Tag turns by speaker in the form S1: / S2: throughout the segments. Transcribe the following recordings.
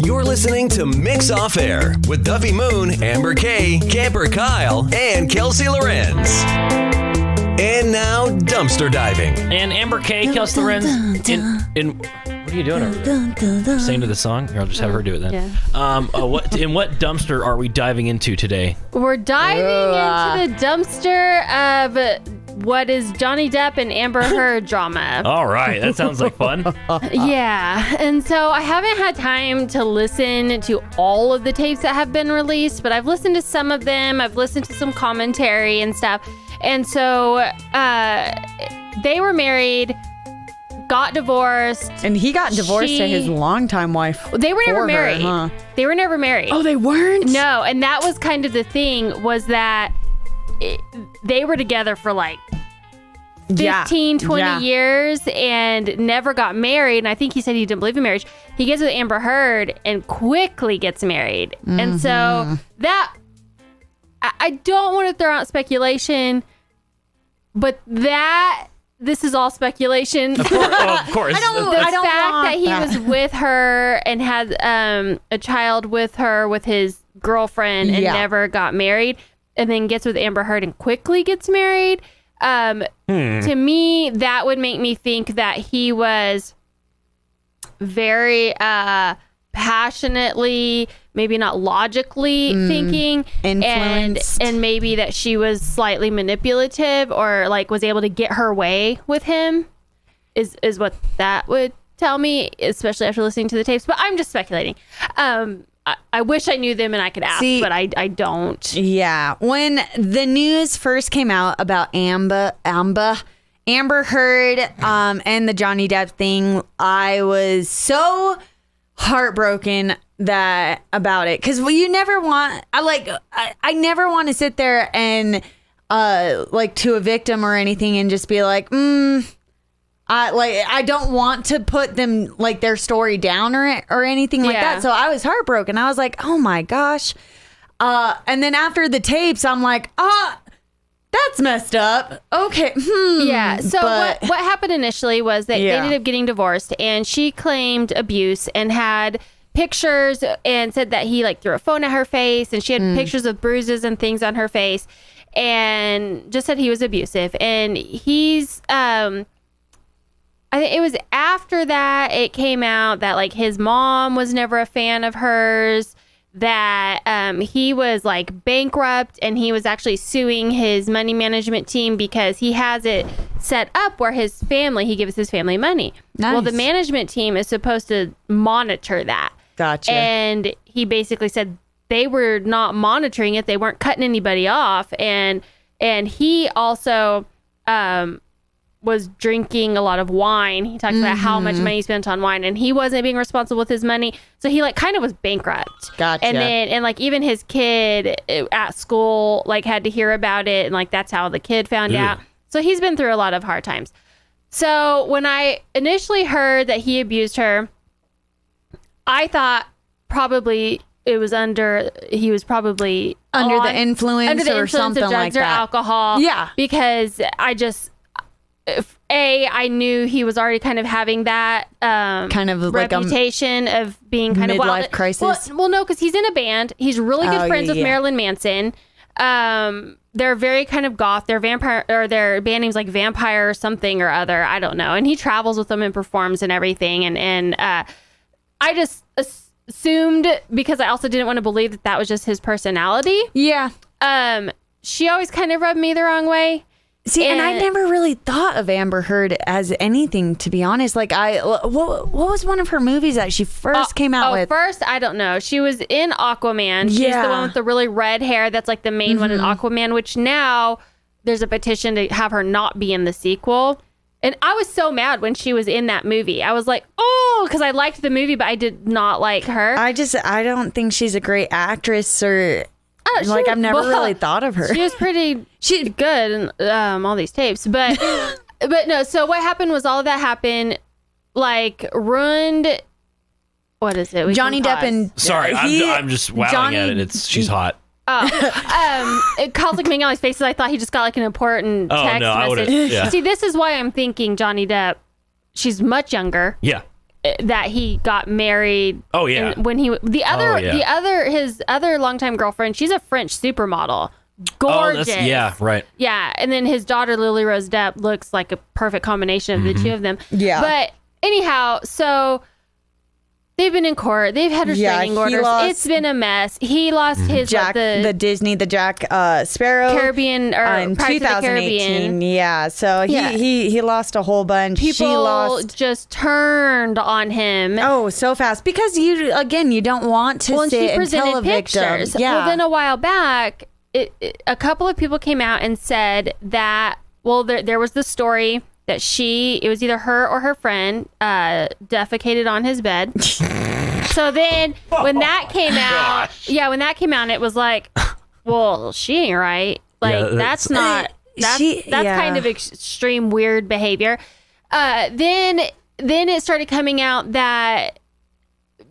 S1: You're listening to Mix Off Air with Duffy Moon, Amber Kaye, Camper Kyle, and Kelsey Laurenz. And now, dumpster diving.
S2: And Amber Kaye, Kelsey Laurenz. What are you doing over there? Sing to the song? Or I'll just have her do it then. Yeah. What dumpster are we diving into today?
S3: We're diving into the dumpster of what is Johnny Depp and Amber Heard drama.
S2: All right. That sounds like fun.
S3: Yeah. And so I haven't had time to listen to all of the tapes that have been released, but I've listened to some of them. I've listened to some commentary and stuff. And so they were married, got divorced.
S4: And he got divorced to his longtime wife.
S3: They were never married. They were never married.
S4: Oh, they weren't?
S3: No. And that was kind of the thing, was that they were together for like 15, 20 years and never got married. And I think he said he didn't believe in marriage. He gets with Amber Heard and quickly gets married. Mm-hmm. And so that, I don't want to throw out speculation, but this is all speculation.
S2: Of course.
S3: The fact that he was with her and had a child with her, with his girlfriend, and never got married, and then gets with Amber Heard and quickly gets married. To me, that would make me think that he was very passionately, maybe not logically thinking,
S4: influenced,
S3: and maybe that she was slightly manipulative, or like was able to get her way with him, is what that would tell me, especially after listening to the tapes. But I'm just speculating. I wish I knew them and I could ask, but I don't.
S4: Yeah. When the news first came out about Amber Heard and the Johnny Depp thing, I was so heartbroken about it, because you never want, I never want to sit there and like to a victim or anything and just be like, I don't want to put them, like, their story down or anything like that. So I was heartbroken. I was like, oh my gosh. And then after the tapes, I'm like, that's messed up. Okay.
S3: Yeah. So what happened initially was that they ended up getting divorced, and she claimed abuse and had pictures and said that he like threw a phone at her face, and she had pictures of bruises and things on her face, and just said he was abusive. And he's, I think it was after that it came out that like his mom was never a fan of hers, that he was like bankrupt, and he was actually suing his money management team because he has it set up where he gives his family money. Nice. Well, the management team is supposed to monitor that.
S4: Gotcha.
S3: And he basically said they were not monitoring it. They weren't cutting anybody off. And he also was drinking a lot of wine. He talks about how much money he spent on wine, and he wasn't being responsible with his money. So he like kind of was bankrupt.
S4: Gotcha.
S3: And like even his kid at school like had to hear about it, and like that's how the kid found out. So he's been through a lot of hard times. So when I initially heard that he abused her, I thought probably he was probably
S4: under the influence or something
S3: of drugs
S4: like
S3: or
S4: that.
S3: alcohol.
S4: Yeah.
S3: Because I knew he was already kind of having that
S4: kind of like
S3: reputation of being kind of
S4: midlife crisis.
S3: Well, no, because he's in a band. He's really good friends with Marilyn Manson. They're very kind of goth. Their vampire, or their band name's like Vampire or something or other. I don't know. And he travels with them and performs and everything. And I just assumed, because I also didn't want to believe that was just his personality.
S4: Yeah.
S3: She always kind of rubbed me the wrong way.
S4: See, and I never really thought of Amber Heard as anything, to be honest. Like, what was one of her movies that she first came out with?
S3: First, I don't know. She was in Aquaman. She's the one with the really red hair. That's like the main one in Aquaman, which now there's a petition to have her not be in the sequel. And I was so mad when she was in that movie. I was like, because I liked the movie, but I did not like her.
S4: I don't think she's a great actress, or... like, I've never really thought of her.
S3: She was pretty good in all these tapes. But no, so what happened was all of that happened, like, ruined... What is it?
S4: Johnny Depp and...
S2: Sorry, I'm just wowing at it. She's hot.
S3: It caused like Ming on his face. I thought he just got like an important text message.
S2: Yeah.
S3: See, this is why I'm thinking Johnny Depp. She's much younger.
S2: Yeah.
S3: that he got married.
S2: Oh yeah.
S3: When his other longtime girlfriend, she's a French supermodel. Gorgeous.
S2: Yeah, right.
S3: Yeah, and then his daughter Lily Rose Depp looks like a perfect combination of the two of them.
S4: Yeah.
S3: But anyhow, so they've been in court. They've had restraining orders. It's been a mess. He lost his
S4: Jack the Jack Sparrow
S3: Caribbean or
S4: in
S3: Pirates
S4: 2018.
S3: of the Caribbean.
S4: Yeah, so he lost a whole bunch.
S3: People just turned on him.
S4: Oh, so fast because you don't want to sit and tell a victim. Yeah.
S3: Well, then a while back, a couple of people came out and said that there was the story that it was either her or her friend defecated on his bed. So then when that came out, it was like, well, she ain't right. Like that's kind of extreme weird behavior. Then it started coming out that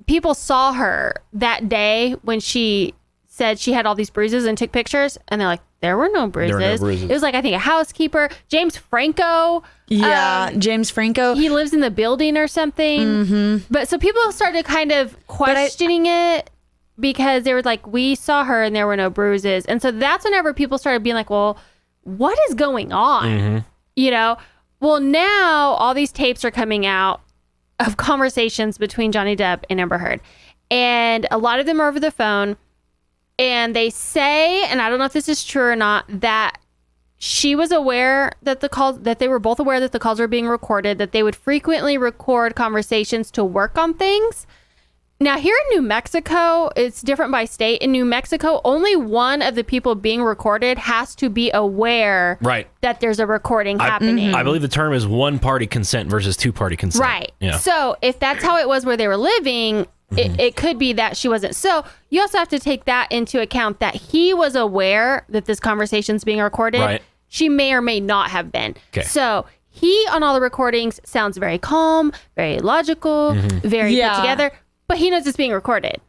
S3: people saw her that day when she said she had all these bruises and took pictures, and they're like, there were no bruises. It was like, I think a housekeeper, James Franco.
S4: Yeah, James Franco.
S3: He lives in the building or something. Mm-hmm. But so people started kind of questioning it because they were like, we saw her and there were no bruises. And so that's whenever people started being like, well, what is going on? Mm-hmm. You know? Well, now all these tapes are coming out of conversations between Johnny Depp and Amber Heard. And a lot of them are over the phone. And they say, and I don't know if this is true or not, that she was aware that they were both aware that the calls were being recorded, that they would frequently record conversations to work on things. Now, here in New Mexico, it's different by state. In New Mexico, only one of the people being recorded has to be aware that there's a recording happening.
S2: I believe the term is one-party consent versus two-party consent.
S3: Right.
S2: Yeah.
S3: So if that's how it was where they were living, it could be that she wasn't. So you also have to take that into account, that he was aware that this conversation's being recorded.
S2: Right.
S3: She may or may not have been.
S2: Okay.
S3: So he, on all the recordings, sounds very calm, very logical, very put together, but he knows it's being recorded.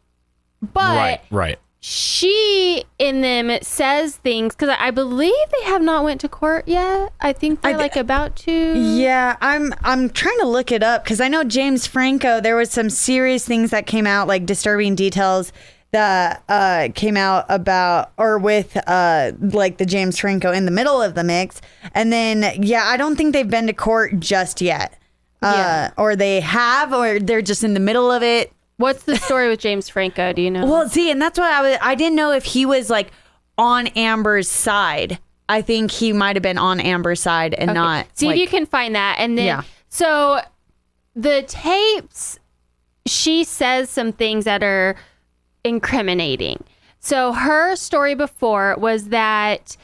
S3: But
S2: right.
S3: She in them says things, because I believe they have not went to court yet. I think they're about to.
S4: Yeah, I'm trying to look it up because I know James Franco, there was some serious things that came out, like disturbing details that came out about or with like the James Franco in the middle of the mix. And then, I don't think they've been to court just yet. Or they have, or they're just in the middle of it.
S3: What's the story with James Franco? Do you know?
S4: Well, see, and that's why I didn't know if he was like on Amber's side. I think he might have been on Amber's side and not.
S3: See if you can find that. And then, so the tapes, she says some things that are incriminating. So her story before was that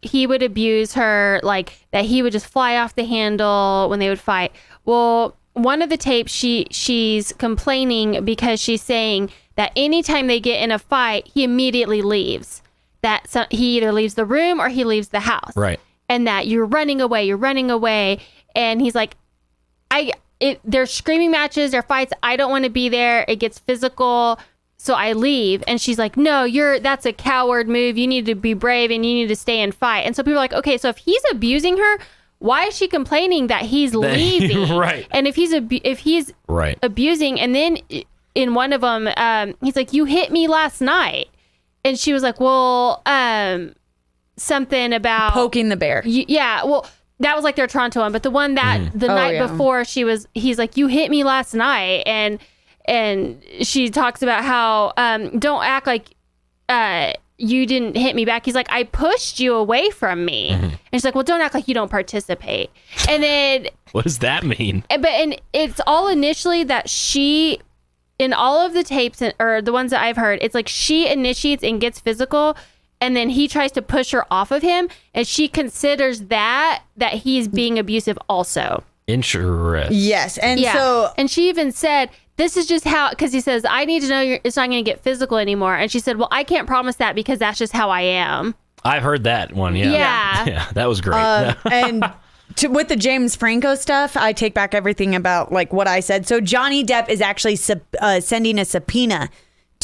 S3: he would abuse her, like that he would just fly off the handle when they would fight. Well, one of the tapes, she's complaining because she's saying that anytime they get in a fight, he immediately leaves. That he either leaves the room or he leaves the house.
S2: Right.
S3: And that you're running away. And he's like, there's screaming matches, there are fights. I don't want to be there. It gets physical. So I leave. And she's like, no, that's a coward move. You need to be brave and you need to stay and fight. And so people are like, okay, so if he's abusing her, why is she complaining that he's leaving?
S2: Right.
S3: And if he's abusing, and then in one of them, he's like, you hit me last night. And she was like, well, something about
S4: poking the bear.
S3: Well, that was like their Toronto one. But the one that the night before, he's like, you hit me last night. And she talks about how, don't act like you didn't hit me back. He's like, I pushed you away from me. And she's like, well, don't act like you don't participate. And then
S2: what does that mean?
S3: And it's all initially that she, in all of the tapes or the ones that I've heard, it's like she initiates and gets physical, and then he tries to push her off of him, and she considers that he's being abusive also.
S2: Interesting.
S4: Yes. And so,
S3: and she even said, this is just how, because he says, I need to know it's not going to get physical anymore. And she said, well, I can't promise that because that's just how I am.
S2: I've heard that one. Yeah, that was great.
S4: And with the James Franco stuff, I take back everything about like what I said. So Johnny Depp is actually sending a subpoena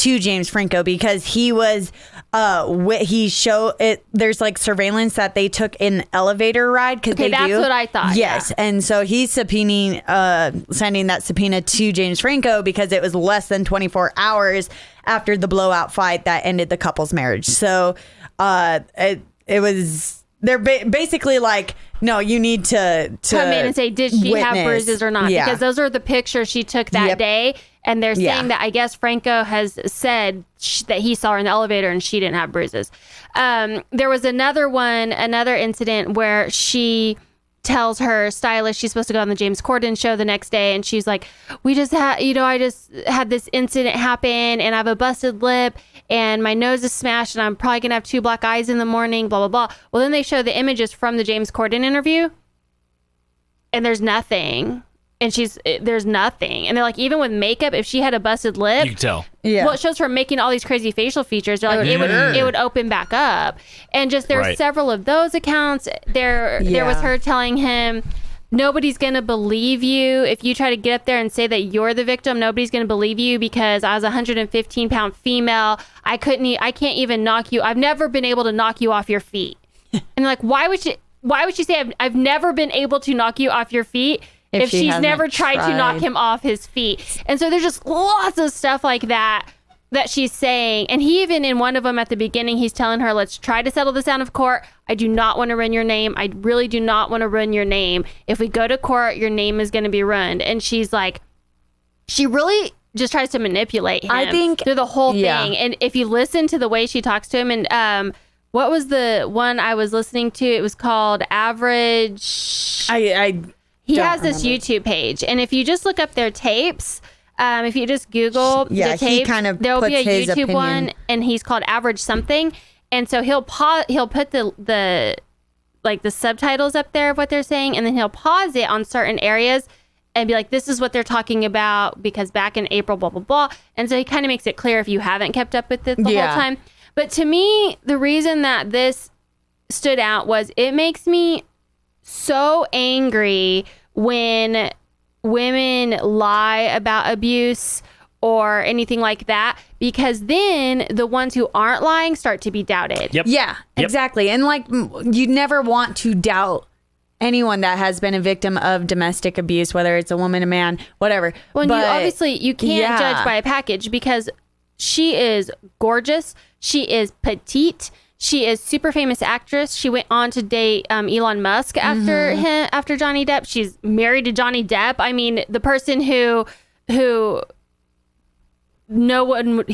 S4: to James Franco because he was there's like surveillance that they took in elevator ride because
S3: that's what I thought.
S4: Yes, and so he's sending that subpoena to James Franco because it was less than 24 hours after the blowout fight that ended the couple's marriage. So it was they're basically like, no, you need to
S3: come in and say, did she have bruises or not?
S4: Yeah.
S3: Because those are the pictures she took that day. And they're saying that I guess Franco has said that he saw her in the elevator and she didn't have bruises. There was another incident where she tells her stylist she's supposed to go on the James Corden show the next day. And she's like, I just had this incident happen and I have a busted lip and my nose is smashed and I'm probably going to have 2 black eyes in the morning, blah, blah, blah. Well, then they show the images from the James Corden interview and there's nothing. And there's nothing. And they're like, even with makeup, if she had a busted lip,
S2: you can tell.
S3: Yeah. Well, it shows her making all these crazy facial features. They're like, it would open back up. And just there's several of those accounts. There was her telling him, nobody's going to believe you. If you try to get up there and say that you're the victim, nobody's going to believe you because I was a 115-pound female. I can't even knock you. I've never been able to knock you off your feet. And like, why would she say I've never been able to knock you off your feet? If she's never tried to knock him off his feet. And so there's just lots of stuff like that she's saying. And he even in one of them at the beginning, he's telling her, let's try to settle this out of court. I do not want to ruin your name. I really do not want to ruin your name. If we go to court, your name is going to be ruined. And she's like, she really just tries to manipulate him.
S4: I think
S3: through the whole thing. And if you listen to the way she talks to him and, what was the one I was listening to? It was called Average. He has this YouTube page, and if you just look up their tapes, if you just Google the tapes, there'll be a YouTube one, and he's called Average Something, and so he'll put the subtitles up there of what they're saying, and then he'll pause it on certain areas and be like, this is what they're talking about because back in April, blah, blah, blah. And so he kind of makes it clear if you haven't kept up with it the whole time. But to me, the reason that this stood out was it makes me so angry when women lie about abuse or anything like that, because then the ones who aren't lying start to be doubted.
S2: Yep.
S4: Yeah, exactly. And like, you never want to doubt anyone that has been a victim of domestic abuse, whether it's a woman, a man, whatever.
S3: Well, you can't judge by a package because she is gorgeous. She is petite. She is super famous actress. She went on to date Elon Musk after Johnny Depp. She's married to Johnny Depp. I mean, the person who he wouldn't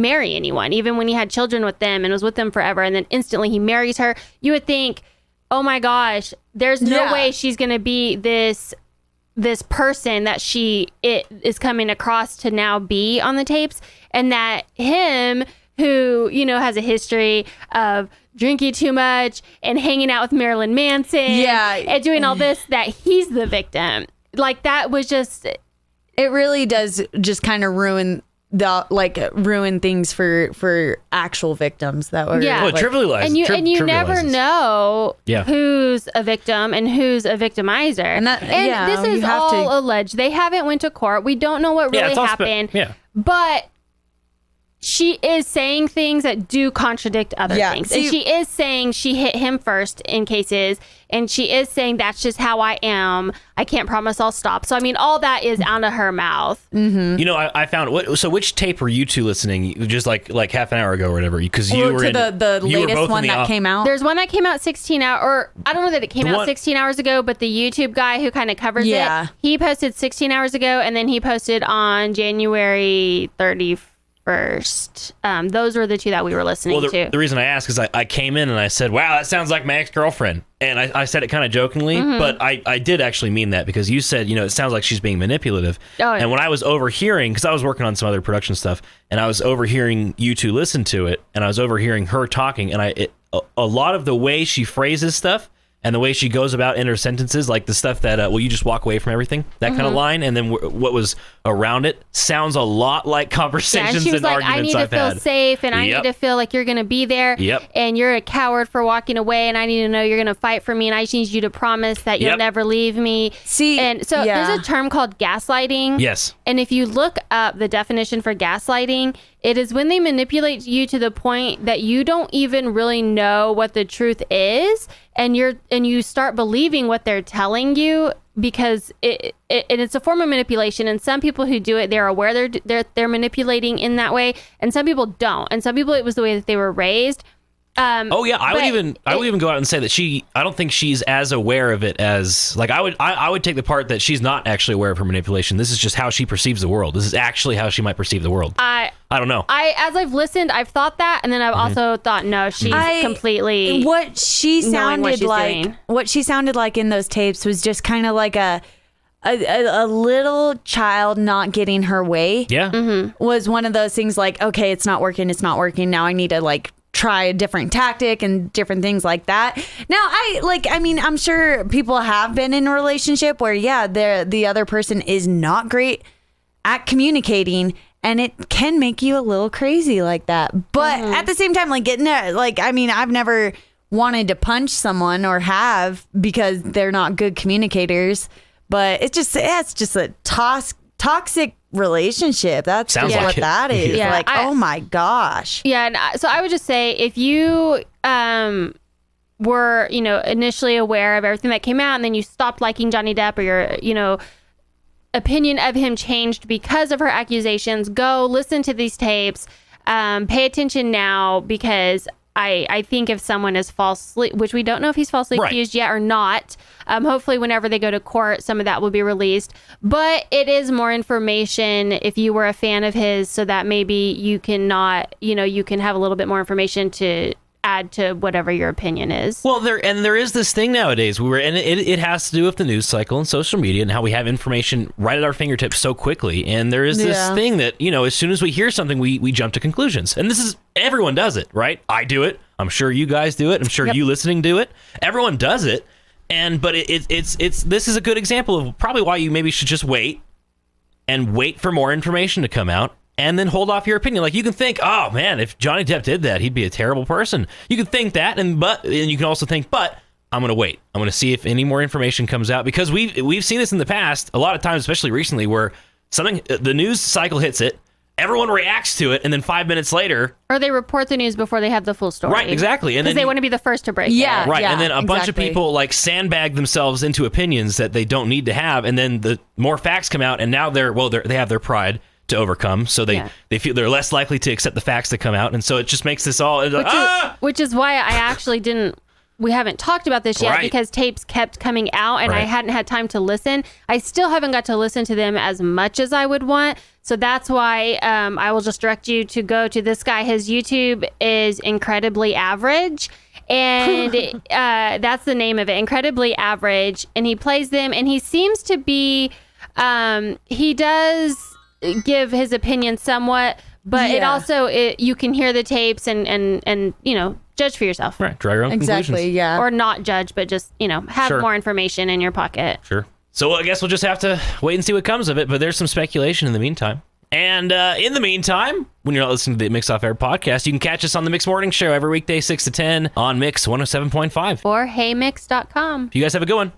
S3: marry anyone, even when he had children with them and was with them forever. And then instantly he marries her. You would think, oh my gosh, there's no way she's going to be this person that it is coming across to now be on the tapes, and that him, who, has a history of drinking too much and hanging out with Marilyn Manson and doing all this, that he's the victim. Like, that was just...
S4: It really does just kind of ruin things for actual victims that were
S2: trivialized.
S3: And you never know who's a victim and who's a victimizer. And this is all alleged. They haven't went to court. We don't know what really happened. But she is saying things that do contradict other things. And she is saying she hit him first in cases. And she is saying that's just how I am. I can't promise I'll stop. So, I mean, all that is out of her mouth.
S2: Mm-hmm. I found... So which tape were you two listening? Just like half an hour ago or whatever? Because you were
S4: the latest one that came out?
S3: There's one that came out 16 hours... Or I don't know that it came out 16 hours ago, but the YouTube guy who kind of covers it, he posted 16 hours ago, and then he posted on January 31st. Those were the two that we were listening to.
S2: The reason I asked is I came in and I said, wow, that sounds like my ex-girlfriend. And I said it kind of jokingly, but I did actually mean that, because you said, it sounds like she's being manipulative. Oh, yeah. And when I was overhearing, because I was working on some other production stuff, and I was overhearing you two listen to it, and I was overhearing her talking, and a lot of the way she phrases stuff and the way she goes about in her sentences, like the stuff that will you just walk away from everything, that kind of line, and then what was around it sounds a lot like conversations
S3: and,
S2: and arguments
S3: I need to feel safe, and I need to feel like you're going to be there, and you're a coward for walking away, and I need to know you're going to fight for me, and I just need you to promise that you'll never leave me.
S4: See,
S3: and so there's a term called gaslighting.
S2: Yes.
S3: And if you look up the definition for gaslighting, it is when they manipulate you to the point that you don't even really know what the truth is, and you start believing what they're telling you, because it's a form of manipulation. And some people who do it, they're aware they're manipulating in that way, and some people don't. And some people, it was the way that they were raised.
S2: I would even go out and say that I don't think she's as aware of it as, like, I would take the part that she's not actually aware of her manipulation. This is just how she perceives the world. This is actually how she might perceive the world. I don't know.
S3: As I've listened, I've thought that, and then I've also thought, no, she's completely
S4: what she sounded like. What she sounded like in those tapes was just kind of like a little child not getting her way.
S2: Yeah,
S4: was one of those things like, okay, it's not working. Now I need to like try a different tactic and different things like that. Now, I'm sure people have been in a relationship where, the other person is not great at communicating, and it can make you a little crazy like that. But at the same time, I've never wanted to punch someone or have, because they're not good communicators. But it's just a toxic relationship. That's
S2: Sounds
S4: just
S2: like
S4: what
S2: it.
S4: that is.
S3: Yeah.
S4: Oh my gosh.
S3: Yeah, and so I would just say, if you were, initially aware of everything that came out, and then you stopped liking Johnny Depp, or your, opinion of him changed because of her accusations, go listen to these tapes. Pay attention now, because I think if someone is falsely, which we don't know if he's falsely accused yet or not, hopefully whenever they go to court, some of that will be released. But it is more information if you were a fan of his, so that maybe you can you can have a little bit more information to add to whatever your opinion is.
S2: Well, there is this thing nowadays and it has to do with the news cycle and social media and how we have information right at our fingertips so quickly. And there is this thing that, as soon as we hear something, we jump to conclusions. And everyone does it, right? I do it. I'm sure you guys do it. I'm sure you listening do it. Everyone does it. But this is a good example of probably why you maybe should just wait for more information to come out, and then hold off your opinion. Like, you can think, oh man, if Johnny Depp did that, he'd be a terrible person. You can think that, and you can also think, but I'm going to wait. I'm going to see if any more information comes out, because we've seen this in the past a lot of times, especially recently, where the news cycle hits it, everyone reacts to it, and then 5 minutes later,
S3: or they report the news before they have the full story.
S2: Right, exactly. And
S3: because they want to be the first to break it.
S2: Right, and then a bunch of people sandbag themselves into opinions that they don't need to have, and then the more facts come out, and now they have their pride to overcome, so they feel they're less likely to accept the facts that come out, and so it just makes this all
S3: which is why I actually we haven't talked about this yet, because tapes kept coming out, and I hadn't had time to listen. I still haven't got to listen to them as much as I would want, so that's why I will just direct you to go to this guy. His YouTube is Incredibly Average, and that's the name of it, Incredibly Average, and he plays them, and he seems to be he does give his opinion somewhat, but it also you can hear the tapes and judge for yourself.
S2: Right, draw your own conclusions.
S4: Yeah.
S3: Or not judge, but just have more information in your pocket.
S2: Sure. So I guess we'll just have to wait and see what comes of it, but there's some speculation in the meantime. And in the meantime, when you're not listening to the Mix Off Air podcast, you can catch us on the Mix Morning Show every weekday 6 to 10 on Mix 107.5
S3: or heymix.com.
S2: You guys have a good one.